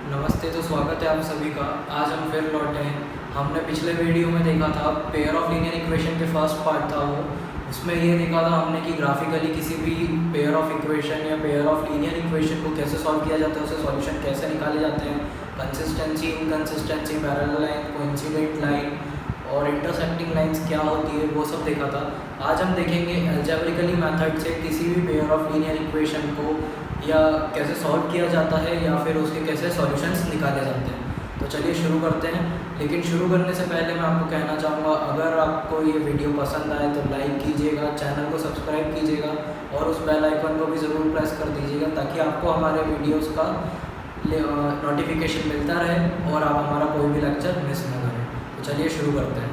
नमस्ते। तो स्वागत है आप सभी का। आज हम फिर लौटे हैं। हमने पिछले वीडियो में देखा था पेयर ऑफ लीनियर इक्वेशन के फर्स्ट पार्ट था वो। उसमें ये देखा था हमने कि ग्राफिकली किसी भी पेयर ऑफ इक्वेशन या पेयर ऑफ लीनियर इक्वेशन को कैसे सॉल्व किया जाता है, उससे सॉल्यूशन कैसे निकाले जाते हैं, consistency, inconsistency, parallel line, coincident line और इंटरसेक्टिंग लाइंस क्या होती है, वो सब देखा था। आज हम देखेंगे अलजेब्रिकली मेथड से किसी भी पेयर ऑफ लीनियर इक्वेशन को या कैसे सॉल्व किया जाता है या फिर उसके कैसे सॉल्यूशंस निकाले जाते हैं। तो चलिए शुरू करते हैं। लेकिन शुरू करने से पहले मैं आपको कहना चाहूँगा, अगर आपको ये वीडियो पसंद आए तो लाइक कीजिएगा, चैनल को सब्सक्राइब कीजिएगा और उस बेल आइकन को भी ज़रूर प्रेस कर दीजिएगा ताकि आपको हमारे वीडियोस का नोटिफिकेशन मिलता रहे और आप हमारा कोई भी लेक्चर मिस ना करें। तो चलिए शुरू करते हैं।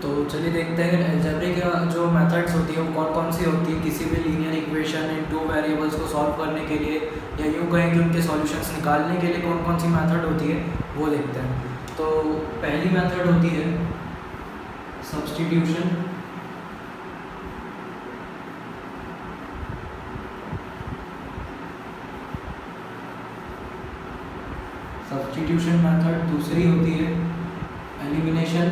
तो चलिए देखते हैं अलजेब्रिक जो मेथड्स होती है वो कौन कौन सी होती है किसी भी linear equation in two variables को सॉल्व करने के लिए, या यूँ कहें कि उनके सॉल्यूशंस निकालने के लिए कौन कौन सी मेथड होती है वो देखते हैं। तो पहली मेथड होती है सब्स्टिट्यूशन। Substitution method. दूसरी होती है एलिमिनेशन।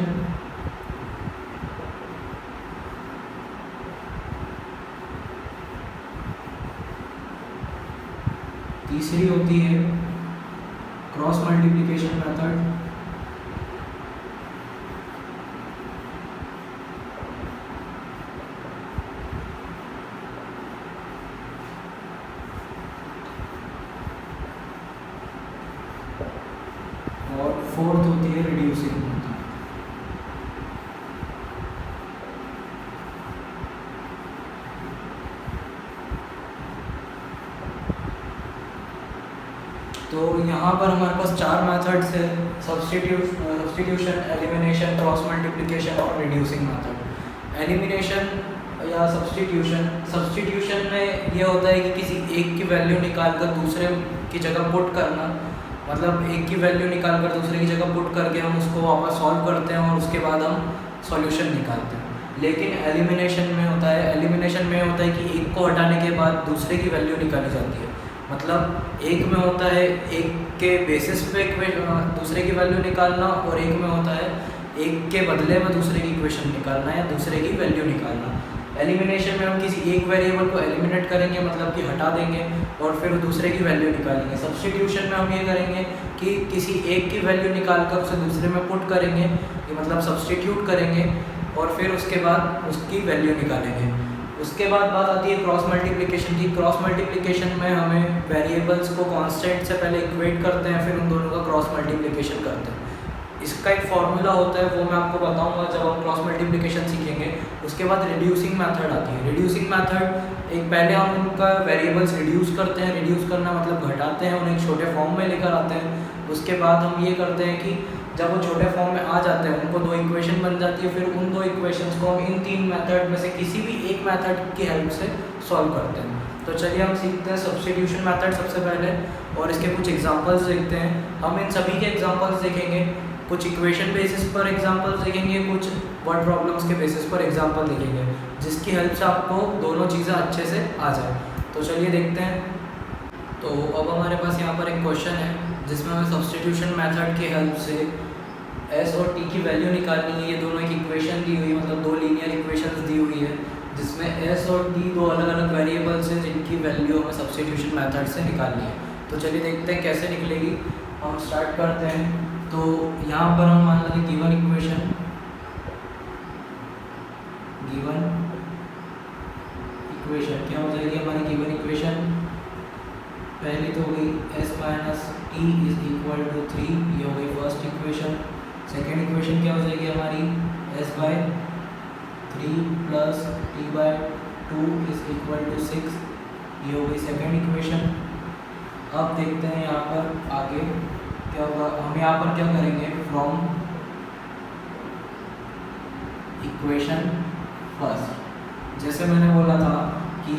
तीसरी होती है क्रॉस मल्टीप्लिकेशन मेथड। और फोर्थ होती है रिड्यूसिंग मेथड। तो यहाँ पर हमारे पास चार मेथड्स है, सब्स्टिट्यूशन, एलिमिनेशन, क्रॉस मल्टीप्लिकेशन और रिड्यूसिंग मेथड। एलिमिनेशन या सब्स्टिट्यूशन में ये होता है कि किसी एक की वैल्यू निकाल कर दूसरे की जगह पुट करना, मतलब एक की वैल्यू निकाल कर दूसरे की जगह पुट करके हम उसको वापस सॉल्व करते हैं और उसके बाद हम सॉल्यूशन निकालते हैं। लेकिन एलिमिनेशन में होता है कि एक को हटाने के बाद दूसरे की वैल्यू निकाली जाती है। मतलब एक में होता है एक के बेसिस पे दूसरे की वैल्यू निकालना, और एक में होता है एक के बदले में दूसरे की इक्वेशन निकालना या दूसरे की वैल्यू निकालना। एलिमिनेशन में हम किसी एक वेरिएबल को एलिमिनेट करेंगे, मतलब कि हटा देंगे और फिर दूसरे की वैल्यू निकालेंगे। सब्स्टिट्यूशन में हम ये करेंगे कि किसी एक की वैल्यू निकाल कर उसे दूसरे में पुट करेंगे, ये मतलब सब्स्टिट्यूट करेंगे और फिर उसके बाद उसकी वैल्यू निकालेंगे। उसके बाद बात आती है क्रॉस मल्टीप्लिकेशन की। क्रॉस मल्टीप्लिकेशन में हमें वेरिएबल्स को कांस्टेंट से पहले इक्वेट करते हैं, फिर उन दोनों का क्रॉस मल्टीप्लिकेशन करते हैं। इसका एक फॉर्मूला होता है, वो मैं आपको बताऊंगा जब हम क्रॉस मल्टीप्लिकेशन सीखेंगे। उसके बाद रिड्यूसिंग मेथड आती है। रिड्यूसिंग मेथड एक पहले हम उनका वेरिएबल्स रिड्यूस करते हैं। रिड्यूस करना मतलब घटाते हैं, उन्हें एक छोटे फॉर्म में लेकर आते हैं। उसके बाद हम ये करते हैं कि जब वो छोटे फॉर्म में आ जाते हैं, उनको दो इक्वेशन बन जाती है, फिर उन दो इक्वेशंस को हम इन तीन मेथड में से किसी भी एक मेथड की हेल्प से सॉल्व करते हैं। तो चलिए हम सीखते हैं सब्स्टिट्यूशन मेथड सबसे पहले, और इसके कुछ एग्जांपल्स देखते हैं। हम इन सभी के एग्जांपल्स देखेंगे, कुछ इक्वेशन बेसिस पर एग्जांपल्स देखेंगे, कुछ वर्ड प्रॉब्लम्स के बेसिस पर एग्जांपल देखेंगे, जिसकी हेल्प से आपको दोनों चीज़ें अच्छे से आ जाए। तो चलिए देखते हैं। तो अब हमारे पास यहाँ पर एक क्वेश्चन है जिसमें हमें सब्स्टिट्यूशन मेथड की हेल्प से एस और टी की वैल्यू निकालनी है। ये दोनों एक इक्वेशन दी हुई है, मतलब दो लीनियर इक्वेशंस दी हुई है जिसमें एस और टी दो अलग अलग वेरिएबल्स हैं जिनकी वैल्यू हमें सब्स्टिट्यूशन मेथड से निकालनी है। तो चलिए देखते हैं कैसे निकलेगी। हम स्टार्ट करते हैं। तो यहाँ पर हम मान लेंगे गिवन इक्वेशन, क्या हो जाएगी हमारी गिवन इक्वेशन। पहली तो हो गई s minus T is equal to 3, ये हो गई फर्स्ट इक्वेशन। सेकेंड इक्वेशन क्या हो जाएगी हमारी, s बाय 3 प्लस टी बाय 2 इज इक्वल टू 6, ये हो गई सेकेंड इक्वेशन। अब देखते हैं यहाँ पर आगे क्या होगा। हम यहाँ पर क्या करेंगे, फ्रॉम इक्वेशन फर्स्ट, जैसे मैंने बोला था कि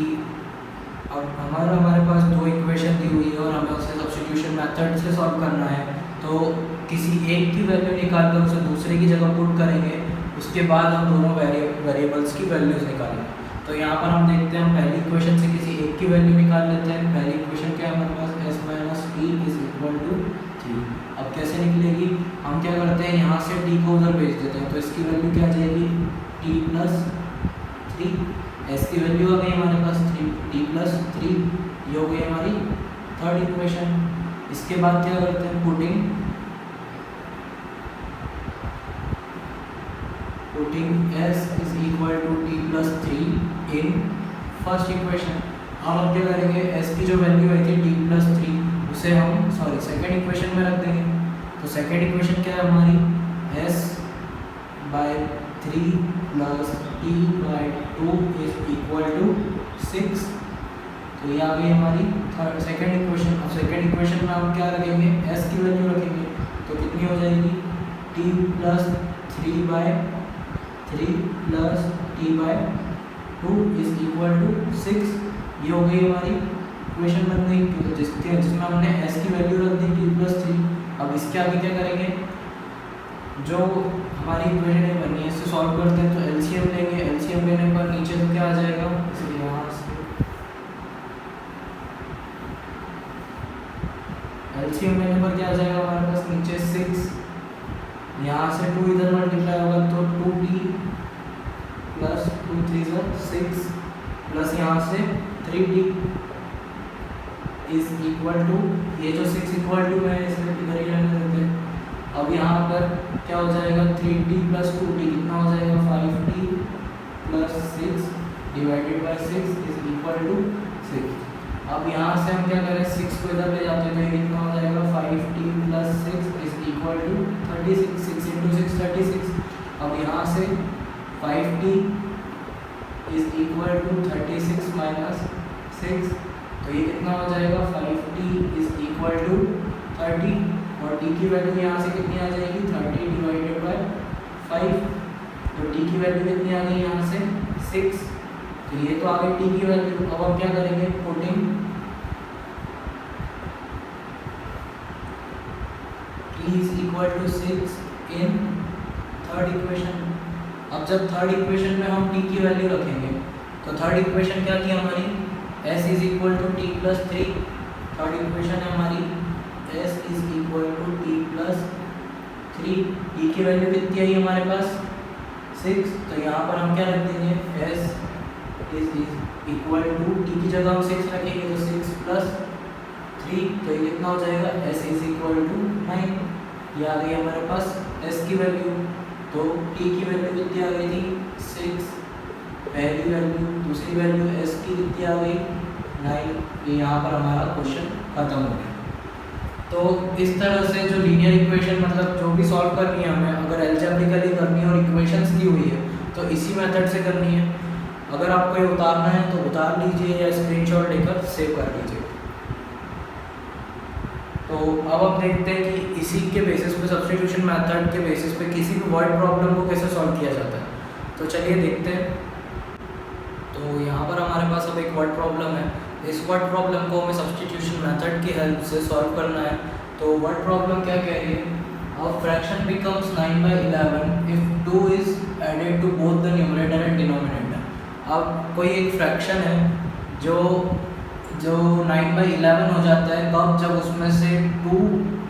अब हमारे पास दो इक्वेशन दी हुई है और हमें उसे सब्स्टिट्यूशन मेथड से सॉल्व करना है। तो किसी एक की वैल्यू निकाल कर उसे दूसरे की जगह पुट करेंगे, उसके बाद हम दोनों वेरिएबल्स की वैल्यूज निकालेंगे। तो यहाँ पर हम देखते हैं, हम पहली इक्वेशन से किसी एक की वैल्यू निकाल लेते हैं। पहली इक्वेशन क्या है हमारे पास, s minus T is equal to 3। अब कैसे निकलेगी, हम क्या करते हैं यहाँ से t को उधर भेज देते हैं, तो इसकी वैल्यू क्या आ जाएगी t प्लस 3। s की वैल्यू आ गई हमारे पास t प्लस 3, ये हो गई हमारी थर्ड इक्वेशन। इसके बाद क्या करते हैं, putting s is equal to t plus 3 in first equation. हम क्या करेंगे, s की जो वैल्यू आई थी t प्लस 3 उसे हम सेकेंड इक्वेशन में रख देंगे। तो सेकेंड इक्वेशन क्या है हमारी, s by 3 plus t by 2 is equal to 6। तो ये आ गई हमारी सेकेंड इक्वेशन। अब सेकेंड इक्वेशन में हम क्या रखेंगे, s की वैल्यू रखेंगे, तो कितनी हो जाएगी t plus 3 by 3 plus t by 2 is equal to 6। ये हो गई हमारी इक्वेशन बन गई जिसमें हमने s की वैल्यू रख दी t प्लस 3। अब इसके आगे क्या करेंगे, जो हमारी इक्वेशन है बनी है इससे सॉल्व करते हैं, तो एलसीएम लेंगे। एलसीएम लेने पर नीचे तो क्या आ जाएगा, इसलिए यहाँ से एलसीएम लेने पर क्या आ जाएगा हमारे पास नीचे 6, यहाँ से 2 इधर मल्टीप्लाई होगा तो 2t प्लस 2 3 6 प्लस यहाँ से 3t इज इक्वल टू, ये जो 6 इक्वल टू है इसे इधर ही रहने देते हैं। अब यहाँ पर क्या हो जाएगा 3t प्लस 2t कितना हो जाएगा 5t plus 6 divided by 6 is equal to 6। अब यहाँ से हम क्या करें, 6 को इधर ले जाते हैं, तो ये कितना हो जाएगा 5t plus 6 is equal to 36। 6 into 6 36। अब यहाँ से 5t is equal to 36 minus 6, तो ये कितना हो जाएगा 5t इज इक्वल टू 30, और t की वैल्यू यहाँ से कितनी आ जाएगी 30 डिवाइडेड बाय 5। तो t की वैल्यू कितनी आ गई यहाँ से 6। तो ये तो आ गई t की वैल्यू। अब हम क्या करेंगे, putting t is equal to 6 in third equation. अब जब थर्ड इक्वेशन में हम t की वैल्यू रखेंगे, तो थर्ड इक्वेशन क्या थी हमारी, s is equal to t plus 3। Third equation है हमारी s is equal to t plus 3। t की वैल्यू कितनी आई हमारे पास 6, तो यहाँ पर हम क्या रख देंगे, s is equal to t की जगह हम 6 रखेंगे, तो 6 प्लस 3, तो ये कितना हो जाएगा s इज इक्वल टू 9। ये आ गई हमारे पास s की वैल्यू। तो t की वैल्यू कितनी आ गई थी 6, पहली वैल्यू। दूसरी वैल्यू s की कितनी आ गई 9। ये यहाँ पर हमारा क्वेश्चन खत्म हो गया। तो इस तरह से जो लीनियर इक्वेशन मतलब जो भी सॉल्व करनी है हमें, अगर अलजेब्रिकली करनी है और इक्वेशंस दी हुई है तो इसी मेथड से करनी है। अगर आपको ये उतारना है तो उतार लीजिए या स्क्रीनशॉट लेकर सेव कर लीजिए। तो अब हम देखते हैं कि इसी के बेसिस पे, सब्स्टिट्यूशन मेथड के बेसिस पे किसी भी वर्ड प्रॉब्लम को कैसे सॉल्व किया जाता है। तो चलिए देखते हैं। तो यहाँ पर हमारे पास अब एक वर्ड प्रॉब्लम है। इस वर्ड प्रॉब्लम को हमें सब्स्टिट्यूशन मेथड की हेल्प से सॉल्व करना है। तो वर्ड प्रॉब्लम क्या कह रही है, a fraction becomes 9/11 if 2 is added to both the numerator and denominator. अब कोई एक फ्रैक्शन है जो 9/11 हो जाता है कब, जब उसमें से 2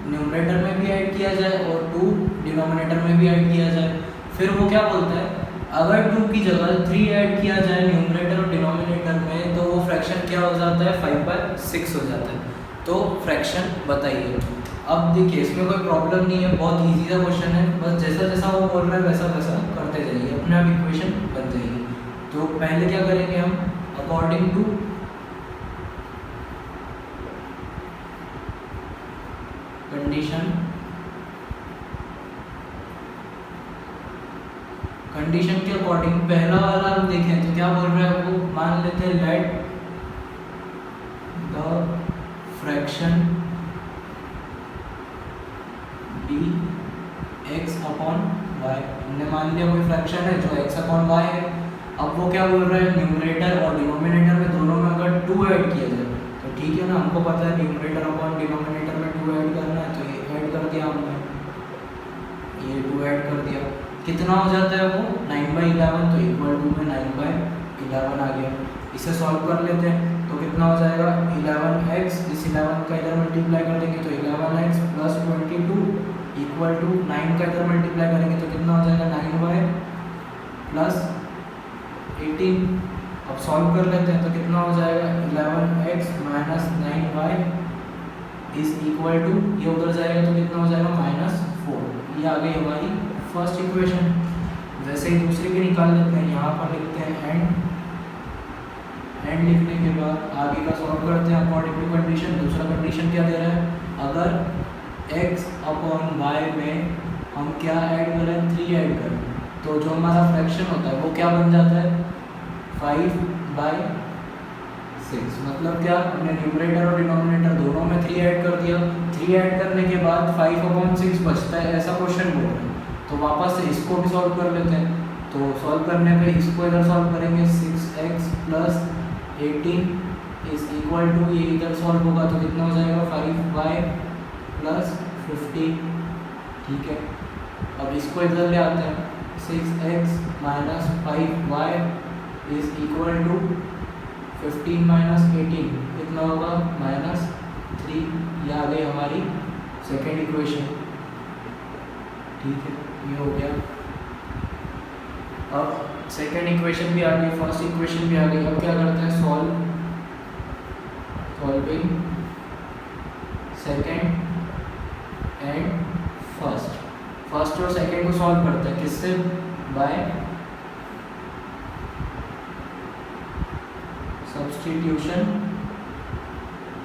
न्यूमरेटर में भी ऐड किया जाए और 2 डिनोमिनेटर में भी ऐड किया जाए। फिर वो क्या बोलता है, अगर 2 की जगह 3 ऐड किया जाए न्यूमरेटर और डिनोमिनेटर में, तो वो फ्रैक्शन क्या हो जाता है 5/6 हो जाता है। तो फ्रैक्शन बताइए। अब देखिए इसमें कोई प्रॉब्लम नहीं है, बहुत इजी सा क्वेश्चन है। बस जैसा जैसा वो बोल रहा है वैसा वैसा करते जाइए, अपने आप इक्वेशन बन जाएगी। तो पहले क्या करेंगे हम, अकॉर्डिंग टू कंडीशन के अकॉर्डिंग पहला वाला हम देखें तो क्या बोल रहा है वो, मान लेते हैं let the fraction be x upon y। हमने मान लिया कोई फ्रैक्शन है जो x अपॉन y है। अब वो क्या बोल रहा है, न्यूमरेटर और डिनोमिनेटर में दोनों में अगर 2 ऐड किया जाए तो ठीक है ना, हमको पता है न्यूमरेटर अपॉन डिनोमिनेटर में 2 ऐड करना है, तो ये ऐड कर दिया हमने, ये 2 ऐड कर दिया। कितना हो जाता है वो 9/11, तो इक्वल टू में 9/11 आ गया। इसे सॉल्व कर लेते हैं तो कितना हो जाएगा 11x, इस 11 का इधर मल्टीप्लाई कर देंगे तो 11 इक्वल टू 9 का इधर मल्टीप्लाई करेंगे तो कितना हो जाएगा 9y प्लस 18। अब सॉल्व कर लेते हैं तो कितना हो जाएगा 11x minus 9y is equal to, ये उधर जाएगा तो कितना हो जाएगा -4। ये आ गई हमारी फर्स्ट इक्वेशन। वैसे ही दूसरी भी निकाल लेते हैं, यहाँ पर लिखते हैं एंड लिखने के बाद आगे का सॉल्व करते हैं अकॉर्डिंग टू कंडीशन। दूसरा कंडीशन क्या दे रहा है, अगर x अपॉन वाई में हम क्या ऐड करें 3 ऐड करें तो जो हमारा फ्रैक्शन होता है वो क्या बन जाता है 5/6। मतलब क्या, हमने न्यूमरेटर और डिनोमिनेटर दोनों में 3 ऐड कर दिया। 3 ऐड करने के बाद 5/6 बचता है, ऐसा क्वेश्चन बोल रहे हैं। तो वापस से इसको भी सॉल्व कर लेते हैं। तो सॉल्व करने पे इसको इधर सॉल्व करेंगे 6x plus 18 is equal to, ये इधर सॉल्व होगा तो कितना हो जाएगा 5y प्लस 15। ठीक है, अब इसको इधर ले आते हैं 6x minus 5y is equal to 15 minus 18 कितना होगा -3। ये आ गई हमारी सेकेंड इक्वेशन। ठीक है, ये हो गया। अब सेकेंड इक्वेशन भी आ गई, फर्स्ट इक्वेशन भी आ गई। अब क्या करते हैं, सॉल्विंग सेकेंड एंड फर्स्ट और सेकेंड को सॉल्व करते हैं किससे, बाय सब्स्टिट्यूशन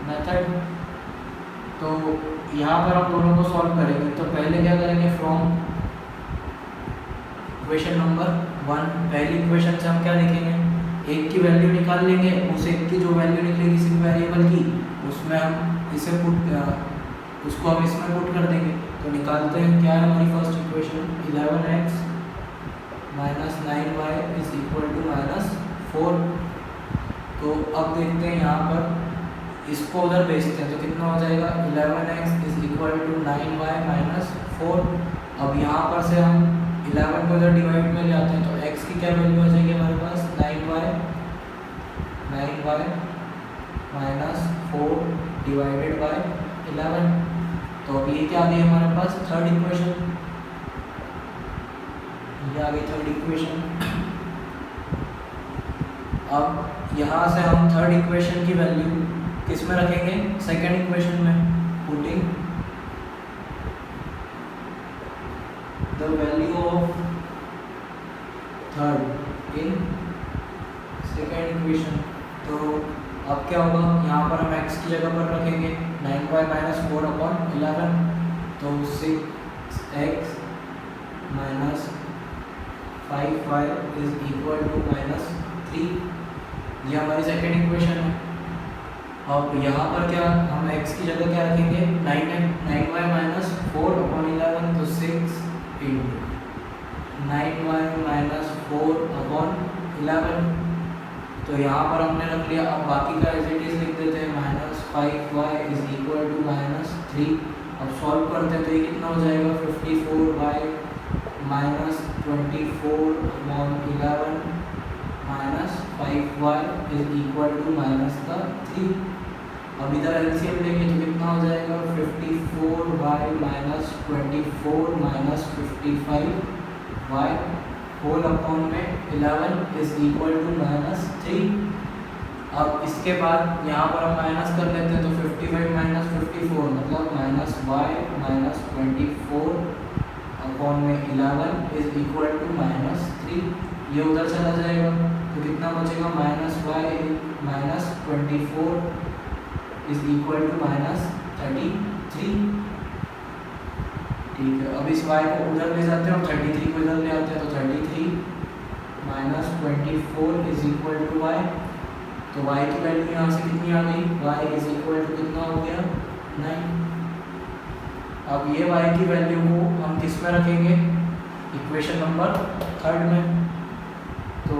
मेथड। तो यहाँ पर हम दोनों को सॉल्व करेंगे। तो पहले क्या करेंगे, फ्रॉम इक्वेशन नंबर 1 पहली इक्वेशन से हम क्या लिखेंगे, एक की वैल्यू निकाल लेंगे। उस एक की जो वैल्यू निकलेगी किसी वेरिएबल की, उसमें हम इसे उसको हम इसमें पुट कर देंगे। तो निकालते हैं, क्या है हमारी first equation 11x minus 9y is equal to -4। तो अब देखते हैं यहाँ पर इसको उधर भेजते हैं तो कितना हो जाएगा 11x is equal to 9y minus 4। अब यहाँ पर से हम 11 को इधर डिवाइड में ले आते हैं तो x की क्या वैल्यू आ जाएगी हमारे पास 9y माइनस 4 डिवाइडेड बाय 11। तो अब ये क्या आ गई हमारे पास थर्ड इक्वेशन, ये आ गई थर्ड इक्वेशन। अब यहाँ से हम थर्ड इक्वेशन की वैल्यू किस में रखेंगे, सेकेंड इक्वेशन में, putting the value of third in second equation. तो अब क्या होगा, यहाँ पर हम x की जगह पर रखेंगे 9y माइनस 4/11। तो 6x minus 5y is equal to -3। ये हमारी सेकेंड इक्वेशन है। अब यहाँ पर क्या, हम x की जगह क्या रखेंगे 9y माइनस 4/11। तो 6 इंटू 9y माइनस 4/11। तो यहाँ पर हमने रख लिया। अब बाकी का एज इट इज लिख देते हैं -5y इज इक्वल टू -3। अब सॉल्व करते हैं तो ये कितना हो जाएगा 54y minus 24/11 minus 5y is equal to -3। अब इधर एलसीएम लेंगे तो कितना हो जाएगा 54y minus 24 minus 55y whole upon में 11 इज इक्वल टू -3। अब इसके बाद यहाँ पर हम माइनस कर लेते हैं तो 55 माइनस 54 मतलब -y माइनस 24 अपॉन में 11 इज इक्वल टू -3। ये उधर चला जाएगा तो कितना बचेगा -y minus 24 is equal to -33। ठीक है, अब इस y को उधर ले जाते हैं और 33 को इधर ले आते हैं तो 33 minus 24 is equal to y। तो y की वैल्यू यहाँ से कितनी आ गई, y इज इक्वल टू कितना हो गया 9। अब ये y की वैल्यू को हम किस में रखेंगे, इक्वेशन नंबर थर्ड में। तो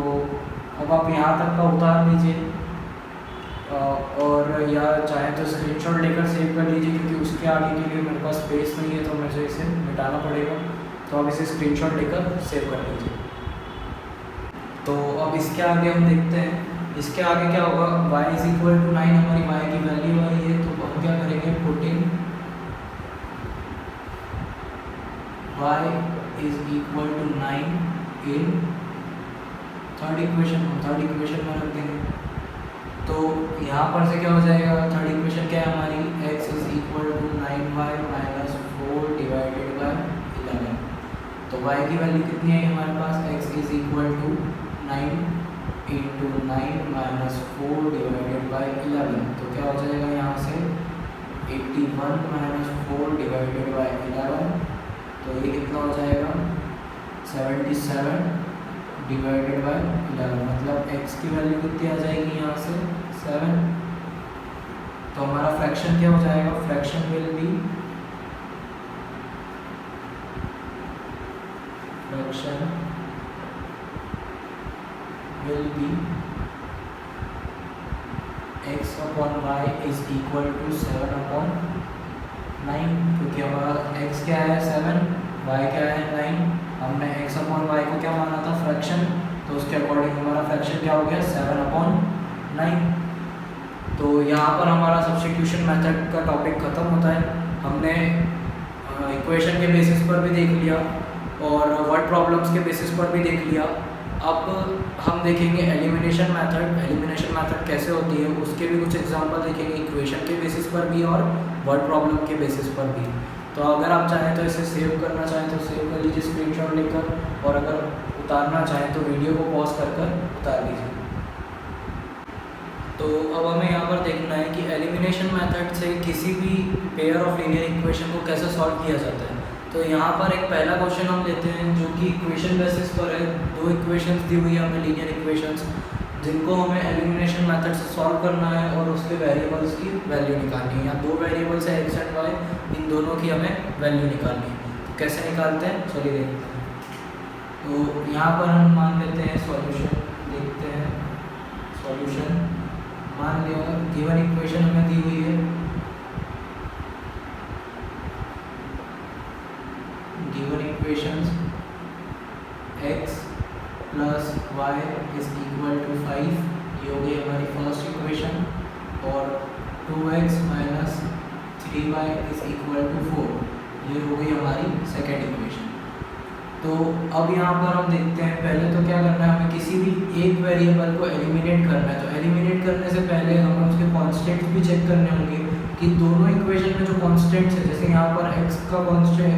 अब आप यहाँ तक का उतार लीजिए और या चाहे तो स्क्रीनशॉट लेकर सेव कर लीजिए, क्योंकि उसके आगे के लिए मेरे पास स्पेस नहीं है तो मुझे इसे मिटाना पड़ेगा। तो आप इसे स्क्रीनशॉट लेकर सेव कर लीजिए। तो अब इसके आगे हम देखते हैं, इसके आगे क्या होगा, y इज इक्वल टू 9 हमारी y की वैल्यू आई है। तो हम क्या करेंगे, putting y is equal to 9 in third equation में रख देंगे। तो यहाँ पर से क्या हो जाएगा, थर्ड इक्वेशन क्या है हमारी, x is equal to 9y minus 4 divided by 11। तो y की वैल्यू कितनी है हमारे पास, x is equal to 9 into 9 minus 4 divided by 11। तो क्या हो जाएगा यहाँ से 81 माइनस 4 डिवाइडेड बाय 11। तो ये कितना हो जाएगा 77 डिवाइडेड बाय 11, मतलब x की वैल्यू कितनी आ जाएगी यहाँ से 7। तो हमारा फ्रैक्शन क्या हो जाएगा, fraction will be x upon y is equal to 7 upon 9, क्योंकि हमारा x क्या है 7, y क्या है 9। हमने x अपॉन y को क्या माना था, फ्रैक्शन, तो उसके अकॉर्डिंग हमारा फ्रैक्शन क्या हो गया 7 अपॉन 9। तो यहाँ पर हमारा सब्स्टिट्यूशन मेथड का टॉपिक ख़त्म होता है। हमने इक्वेशन के बेसिस पर भी देख लिया और वर्ड प्रॉब्लम्स के बेसिस पर भी देख लिया। अब हम देखेंगे एलिमिनेशन मेथड कैसे होती है, उसके भी कुछ एग्जांपल देखेंगे इक्वेशन के बेसिस पर भी और वर्ड प्रॉब्लम के बेसिस पर भी। तो अगर आप चाहें तो इसे सेव करना चाहें तो सेव कर लीजिए स्क्रीनशॉट लेकर, और अगर उतारना चाहें तो वीडियो को पॉज कर उतार लीजिए। तो अब हमें यहाँ पर देखना है कि एलिमिनेशन मेथड से किसी भी पेयर ऑफ लीनियर इक्वेशन को कैसे सॉल्व किया जाता है। तो यहाँ पर एक पहला क्वेश्चन हम लेते हैं जो कि इक्वेशन बेसिस पर है। दो इक्वेशंस दी हुई है हमें, लीनियर इक्वेशंस, जिनको हमें एलिमिनेशन मेथड से सॉल्व करना है और उसके वेरिएबल्स की वैल्यू निकालनी है। यहाँ दो वेरिएबल्स है x एंड y, इन दोनों की हमें वैल्यू निकालनी है। तो कैसे निकालते हैं चलिए देखते हैं। तो यहाँ पर हम मान लेते हैं सॉल्यूशन, देखते हैं सॉल्यूशन। मान लिया गिवन इक्वेशन हमें दी हुई है, given equations x plus y is equal to 5, ये हो गई हमारी फर्स्ट इक्वेशन, और 2x minus 3y is equal to 4, ये हो गई हमारी सेकेंड इक्वेशन। तो अब यहाँ पर हम देखते हैं, पहले तो क्या करना है, हमें किसी भी एक वेरिएबल को एलिमिनेट करना है। तो एलिमिनेट करने से पहले हमें उसके कॉन्स्टेंट्स भी चेक करने होंगे कि दोनों इक्वेशन में जो कॉन्स्टेंट्स है, जैसे यहाँ पर x का कॉन्स्टेंट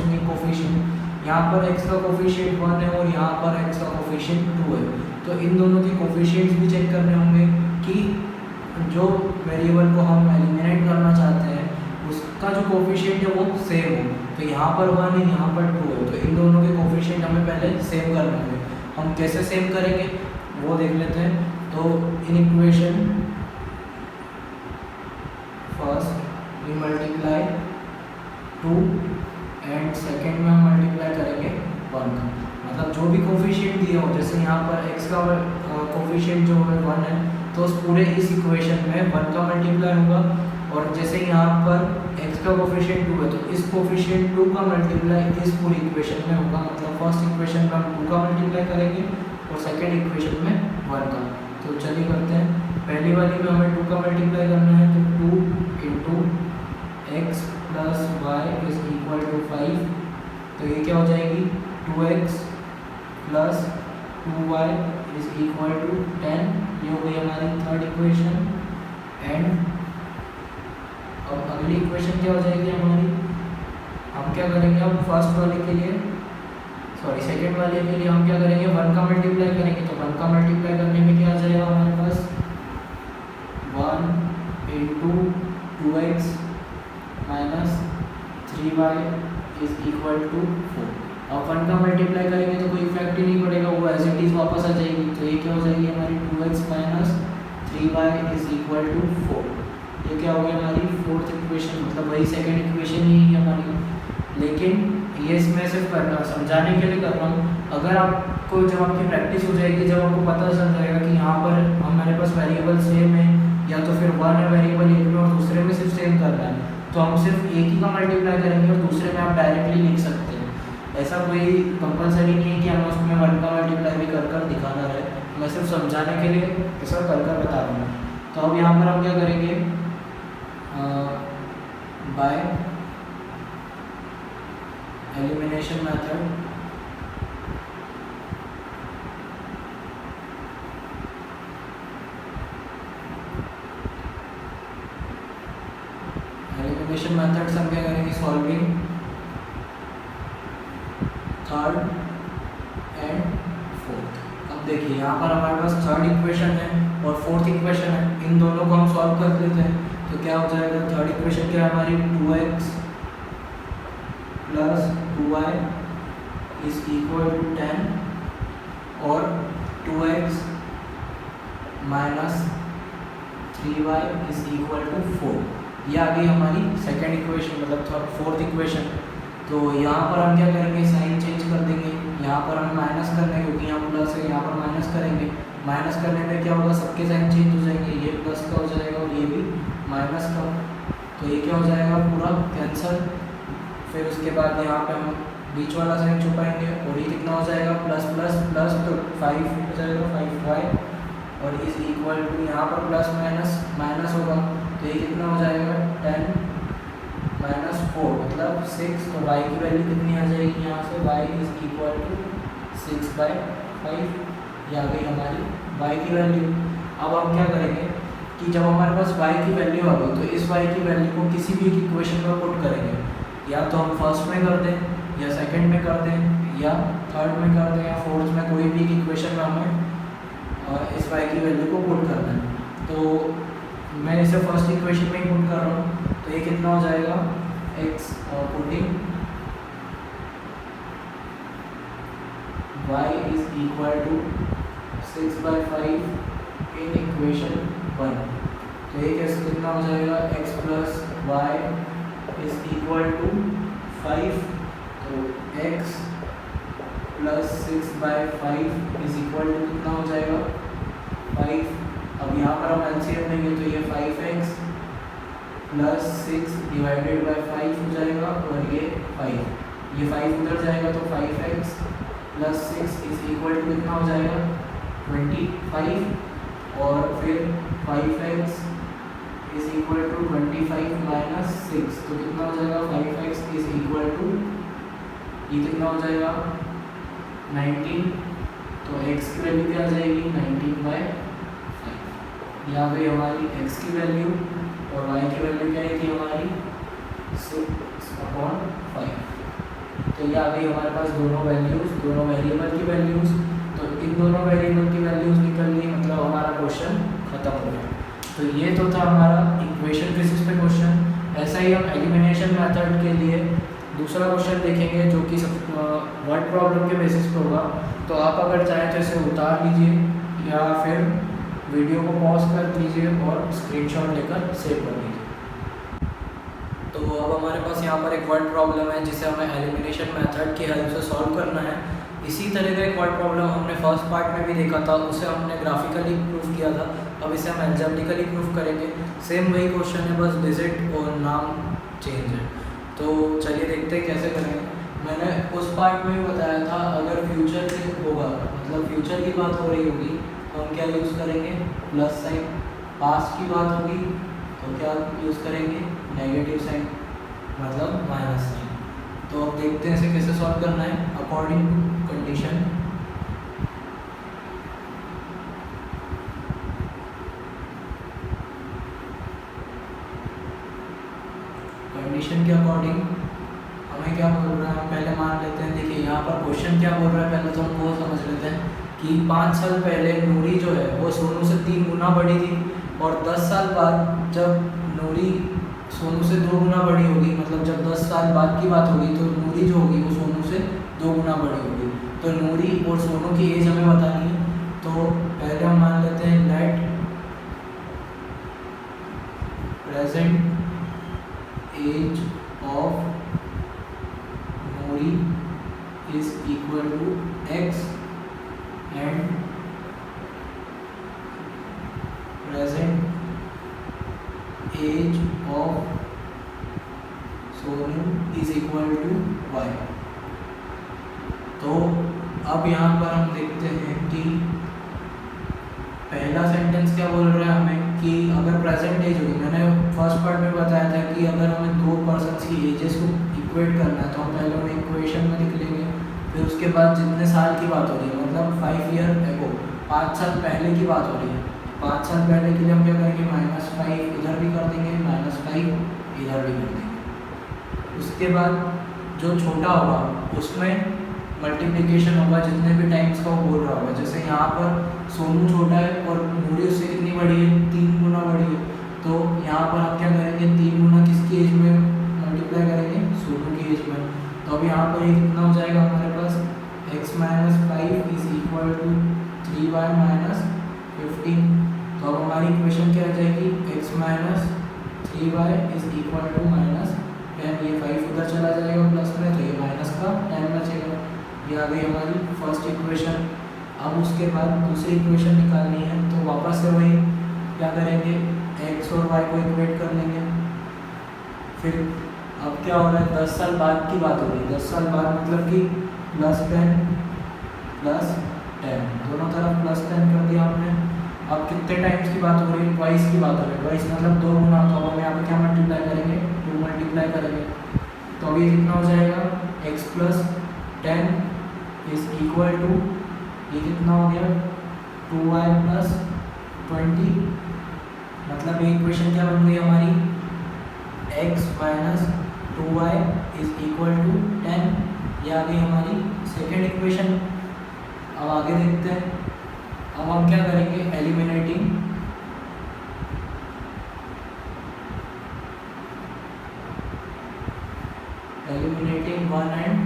नहीं कोफिशिएंट, यहाँ पर x का कोफिशिएंट 1 है और यहाँ पर x का कोफिशिएंट 2 है। तो इन दोनों के कोफिशिएंट्स भी चेक करने होंगे कि जो वेरिएबल को हम एलिमिनेट करना चाहते हैं उसका जो कोफिशिएंट है वो सेम हो। तो यहाँ पर 1 है, यहाँ पर 2 है, तो इन दोनों के कोफिशिएंट हमें पहले सेम करने होंगे। हम कैसे सेम करेंगे वो देख लेते हैं। तो in equation first we multiply 2 and second में हम मल्टीप्लाई करेंगे 1 का, मतलब जो भी कोफिशिएंट दिया हो, जैसे यहाँ पर x का कोफिशिएंट जो है 1 है, तो उस पूरे इस इक्वेशन में 1 का मल्टीप्लाई होगा, और जैसे यहाँ पर x का कोफिशिएंट 2 है तो इस कोफिशिएंट 2 का मल्टीप्लाई इस पूरी इक्वेशन में होगा, मतलब फर्स्ट इक्वेशन में हम 2 का मल्टीप्लाई करेंगे और सेकेंड इक्वेशन में 1 का। तो चलिए करते हैं, पहली वाली में हमें 2 का मल्टीप्लाई करना है, तो 2 into x plus y is equal to 5, तो ये क्या हो जाएगी 2x plus 2y is equal to 10, ये हो गई हमारी थर्ड इक्वेशन। एंड अब अगली इक्वेशन क्या हो जाएगी हमारी, हम क्या करेंगे, अब फर्स्ट वाले के लिए सेकेंड वाले के लिए हम क्या करेंगे, 1 का मल्टीप्लाई करेंगे। तो 1 का मल्टीप्लाई करने में क्या आ जाएगा हमारे पास 1 into 2x minus 3y is equal to 4। अब 1 का मल्टीप्लाई करेंगे तो कोई इफेक्ट ही नहीं पड़ेगा, वो एज इट इज वापस आ जाएगी। तो ये क्या हो जाएगी हमारी 2x minus 3y is equal to 4। ये क्या हो गया हमारी फोर्थ इक्वेशन, मतलब वही सेकेंड इक्वेशन ही है हमारी। लेकिन ये इसमें सिर्फ करना समझाने के लिए कर रहा हूँ। अगर आपको जब आपकी प्रैक्टिस हो जाएगी, जब आपको पता चल जाएगा कि यहाँ पर हमारे पास वेरिएबल सेम है या तो फिर 1 है वेरिएबल एक में और दूसरे में सिर्फ सेम करना है, तो हम सिर्फ एक ही का मल्टीप्लाई करेंगे और दूसरे में आप डायरेक्टली लिख सकते हैं। ऐसा कोई कंपलसरी नहीं है कि हमें उसमें 1 का मल्टीप्लाई भी कर दिखाना रहे, मैं सिर्फ समझाने के लिए ऐसा कर बता रहा हूँ। तो अब यहाँ पर हम क्या करेंगे, बाय एलिमिनेशन मेथड मेथड्स हम क्या करेंगे, सॉल्विंग थर्ड एंड फोर्थ। अब देखिए यहाँ पर हमारे पास थर्ड इक्वेशन है और फोर्थ इक्वेशन है, इन दोनों को हम सॉल्व कर लेते हैं। तो क्या हो जाएगा, थर्ड इक्वेशन क्या है हमारी, 2x plus 2y is equal to 10 और 2x minus 3y is equal to 4। ये आ गई हमारी सेकेंड इक्वेशन, मतलब फोर्थ इक्वेशन। तो यहाँ पर हम क्या करेंगे, साइन चेंज कर देंगे। यहाँ पर हम माइनस करना है क्योंकि यहाँ प्लस है, यहाँ पर माइनस करेंगे। माइनस करने में क्या होगा, सबके साइन चेंज हो जाएंगे, ये प्लस का हो जाएगा और ये भी माइनस का। तो ये क्या हो जाएगा, पूरा कैंसल। फिर उसके बाद यहाँ पे हम बीच वाला साइन छुपाएंगे और ये कितना हो जाएगा, प्लस प्लस प्लस, तो 5 हो जाएगा, 5y और इज इक्वल टू यहाँ पर प्लस माइनस माइनस होगा, तो ये कितना हो जाएगा, 10 माइनस 4 मतलब 6। तो y की वैल्यू कितनी आ जाएगी यहाँ से, y इज इक्वल टू 6/5। ये आ गई हमारी y की वैल्यू। अब हम क्या करेंगे कि जब हमारे पास y की वैल्यू आ गई तो इस y की वैल्यू को किसी भी एक इक्वेशन में पुट करेंगे। या तो हम फर्स्ट में कर दें, या सेकंड में कर दें, या थर्ड में कर दें, या फोर्थ में, कोई भी एक इक्वेशन में हमें इस y की वैल्यू को पुट करना है। तो मैं इसे फर्स्ट इक्वेशन में ही पुट कर रहा हूँ। तो ये कितना हो जाएगा, x और putting y is equal to 6/5 in equation 1। तो ये कैसे कितना हो जाएगा, x plus y is equal to 5। तो x plus 6/5 is equal to कितना हो जाएगा, 5। अब यहाँ पर हम एलसीएम लेंगे तो ये 5x प्लस 6 डिवाइडेड बाय 5 हो जाएगा और ये 5, ये 5 उधर जाएगा तो 5x plus 6 is equal to कितना हो जाएगा, 25। और फिर 5x is equal to 25 minus 6, तो कितना हो जाएगा, 5x इज इक्वल टू ये कितना हो जाएगा, 19। तो x की वैल्यू क्या आ जाएगी, 19/5। ये आ गई हमारी x की वैल्यू और y की वैल्यू क्या है थी हमारी, 6/5। तो ये आ गई हमारे पास दोनों वैल्यूज़, दोनों वेरिएबल की वैल्यूज़। तो इन दोनों वेरिएबल की वैल्यूज़ निकल गई, मतलब हमारा क्वेश्चन खत्म हो गया। तो ये तो था हमारा इक्वेशन बेसिस पे क्वेश्चन। ऐसा ही हम एलिमिनेशन मेथड के लिए दूसरा क्वेश्चन देखेंगे जो कि वर्ड प्रॉब्लम के बेसिस पे होगा। तो आप अगर चाहें तो इसे उतार लीजिए या फिर वीडियो को पॉज कर लीजिए और स्क्रीनशॉट लेकर सेव कर लीजिए। तो अब हमारे पास यहाँ पर एक वर्ड प्रॉब्लम है जिसे हमें एलिमिनेशन मेथड की हेल्प से सॉल्व करना है। इसी तरह का एक वर्ड प्रॉब्लम हमने फर्स्ट पार्ट में भी देखा था, उसे हमने ग्राफिकली प्रूफ किया था। अब इसे हम एल्जेब्रिकली प्रूफ करेंगे। सेम वही क्वेश्चन है, बस डिजिट और नाम चेंज है। तो चलिए देखते हैं कैसे करेंगे। मैंने उस पार्ट में भी बताया था, अगर फ्यूचर से होगा, मतलब फ्यूचर की बात हो रही होगी तो हम क्या यूज़ करेंगे, प्लस साइन। पास्ट की बात होगी तो क्या यूज़ करेंगे, नेगेटिव साइन, मतलब माइनस साइन। तो अब देखते हैं इसे कैसे सॉल्व करना है अकॉर्डिंग टू कंडीशन। कंडीशन के अकॉर्डिंग हमें क्या बोल रहा है, हम पहले मान लेते हैं। देखिए यहाँ पर क्वेश्चन क्या बोल रहा है, पहले तो हम वो समझ लेते हैं कि 5 साल पहले नूरी जो है वो सोनू से 3 गुना बड़ी थी, और 10 साल बाद जब नूरी सोनू से 2 गुना बड़ी होगी, मतलब जब 10 साल बाद की बात होगी तो नूरी जो होगी वो सोनू से 2 गुना बड़ी होगी। तो नूरी और सोनू की एज हमें बतानी है। तो पहले हम मान लेते हैं let present age of Noori is equal to x and present age of Sonu is equal to y। तो अब यहाँ पर हम देखते हैं कि पहला सेंटेंस क्या बोल रहा है हमें कि अगर प्रेजेंट एज होगी, मैंने फर्स्ट पार्ट में बताया था कि अगर हमें दो पर्सन्स की एजेस को इक्वेट करना है तो हम पहले उन्हें इक्वेशन में लिख लेंगे। फिर उसके बाद जितने साल की बात हो रही है, मतलब 5 ईयर एगो, 5 साल पहले की बात हो रही है, 5 साल पहले के लिए हम क्या करेंगे, -5 इधर भी कर देंगे, -5 इधर भी कर देंगे। उसके बाद जो छोटा होगा उसमें मल्टीप्लिकेशन होगा जितने भी टाइम्स का वो बोल रहा होगा। जैसे यहाँ पर सोनू छोटा है और नूरी उससे कितनी बड़ी है, 3 गुना बड़ी है, तो यहाँ पर हम क्या करेंगे, 3 गुना किसकी एज में मल्टीप्लाई करेंगे, सोनू की एज में। तो अब यहाँ पर ये कितना हो जाएगा हमारे पास, x - 5 is equal to 3y - 15। तो अब हमारी इक्वेशन क्या आ जाएगी, x - 3y is equal to -10। ये 5 उधर चला जाएगा प्लस में, तो ये माइनस का 10 बचेगा। ये आ गई हमारी फर्स्ट इक्वेशन। अब उसके बाद दूसरी इक्वेशन निकालनी है, तो वापस से वही क्या करेंगे, x और y को इक्वेट कर लेंगे। फिर अब क्या हो रहा है, 10 साल बाद की बात हो रही है, 10 साल बाद मतलब कि +10 +10, दोनों तरफ +10 कर दिया हमने। अब कितने टाइम्स की बात हो रही है, ट्वाइस की बात हो रही है, ट्वाइस मतलब 2 गुना। तो अब हम यहाँ पे क्या मल्टीप्लाई करेंगे, 2 मल्टीप्लाई करेंगे। तो अब ये कितना हो जाएगा, x + 10 इज इक्वल टू, ये कितना हो गया, 2y + 20। मतलब ये इक्वेशन क्या बन गई हमारी, x - 2y is equal to 10। ये आ गई हमारी सेकेंड इक्वेशन। अब आगे देखते हैं। अब हम क्या करेंगे, एलिमिनेटिंग 1 and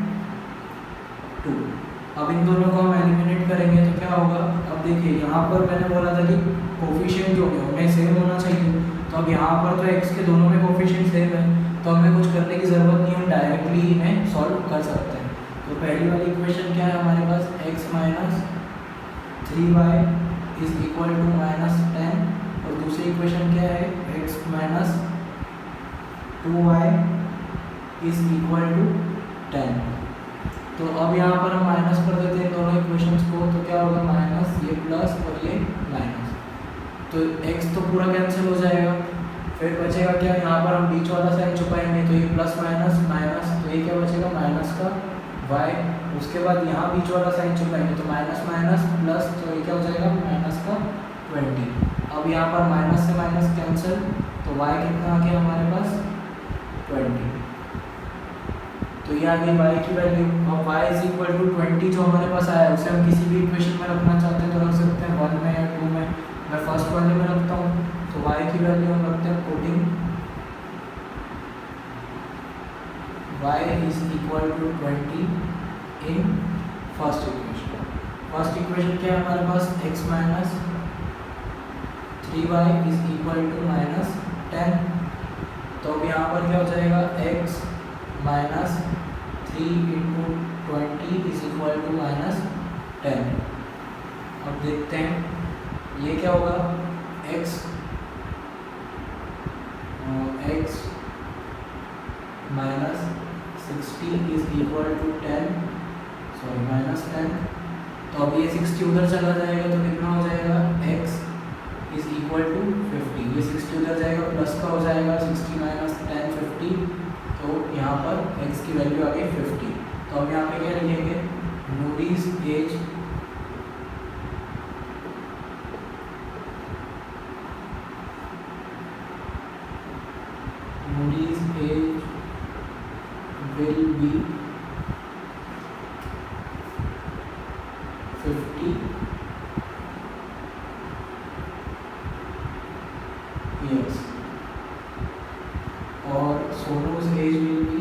2। अब इन दोनों को हम एलिमिनेट करेंगे तो क्या होगा, अब देखिए यहाँ पर मैंने बोला था कि कोफिशिएंट जो है उन्हें सेम होना चाहिए। तो अब यहाँ पर तो x के दोनों में कोफिशिएंट सेम है, तो हमें कुछ करने की ज़रूरत नहीं है, हम डायरेक्टली इन्हें सॉल्व कर सकते हैं। तो पहली वाली इक्वेशन क्या है हमारे पास, x - 3y is equal to -10, और दूसरी इक्वेशन क्या है, x - 2y is equal to 10। तो अब यहाँ पर हम माइनस कर देते हैं दोनों इक्वेशंस को, तो क्या होगा, माइनस, ये प्लस और ये माइनस, तो x तो पूरा कैंसिल हो जाएगा। फिर बचेगा क्या, यहाँ पर हम बीच वाला साइन छुपाएंगे, तो ये प्लस माइनस माइनस, तो ये क्या बचेगा, माइनस का y। उसके बाद यहाँ बीच वाला साइन छुपाएंगे, तो माइनस माइनस प्लस, तो ये क्या हो जाएगा, माइनस का 20। अब यहाँ पर माइनस से माइनस कैंसिल, तो y कितना आ गया हमारे पास, 20। तो ये आ गई y की वैल्यू। अब y इज इक्वल टू 20 जो हमारे पास आया है उसे हम किसी भी इक्वेशन में रखना चाहते हैं तो रख सकते हैं, 1 में या 2 में। मैं फर्स्ट वाले में रखता हूँ, तो y की वैल्यू हम रखते हैं putting y is equal to 20 in first equation. First equation क्या है हमारे पास, x - 3y is equal to -10। तो अब यहाँ पर क्या हो जाएगा, x - 3 × 20 इज इक्वल टू -10। अब देखते हैं ये क्या होगा, x - 60 is equal to 10, sorry -10। तो अब ये 60 उधर चला जाएगा, तो कितना हो जाएगा, x इज इक्वल टू 50। ये 60 उधर जाएगा, प्लस का हो जाएगा, 60 - 10 50। तो यहाँ पर x की वैल्यू आ गई 50। तो हम यहाँ पे क्या लिखेंगे, नूरीज एज will be 50 years और सोनू's एज will be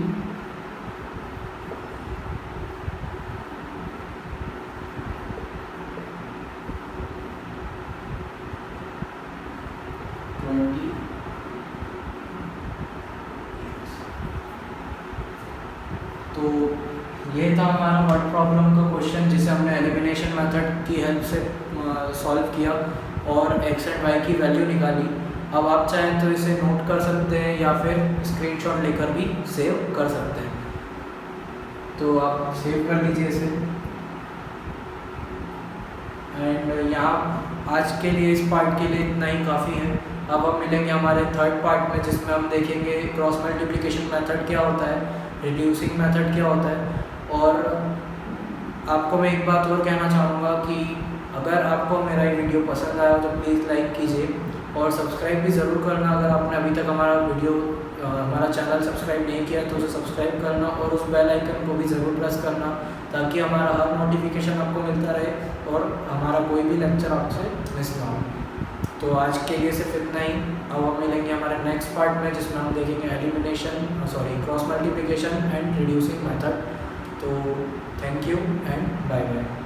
20। तो ये था हमारा वर्ड प्रॉब्लम का क्वेश्चन जिसे हमने एलिमिनेशन मेथड की हेल्प से सॉल्व किया और x एंड y की वैल्यू निकाली। अब आप चाहें तो इसे नोट कर सकते हैं या फिर स्क्रीनशॉट लेकर भी सेव कर सकते हैं। तो आप सेव कर लीजिए इसे। एंड यहाँ आज के लिए इस पार्ट के लिए इतना ही काफ़ी है। अब हम मिलेंगे हमारे थर्ड पार्ट में, जिसमें हम देखेंगे क्रॉस मल्टीप्लिकेशन मेथड क्या होता है, रिड्यूसिंग मेथड क्या होता है। और आपको मैं एक बात और कहना चाहूँगा कि अगर आपको मेरा ये वीडियो पसंद आया तो प्लीज़ लाइक कीजिए और सब्सक्राइब भी ज़रूर करना। अगर आपने अभी तक हमारा चैनल सब्सक्राइब नहीं किया तो उसे सब्सक्राइब करना और उस बेल आइकन को भी ज़रूर प्रेस करना, ताकि हमारा हर नोटिफिकेशन आपको मिलता रहे और हमारा कोई भी लेक्चर आपसे मिस ना हो। तो आज के लिए सिर्फ इतना ही। अब हम मिलेंगे हमारे नेक्स्ट पार्ट में, जिसमें हम देखेंगे cross multiplication and reducing method. तो thank you and bye bye.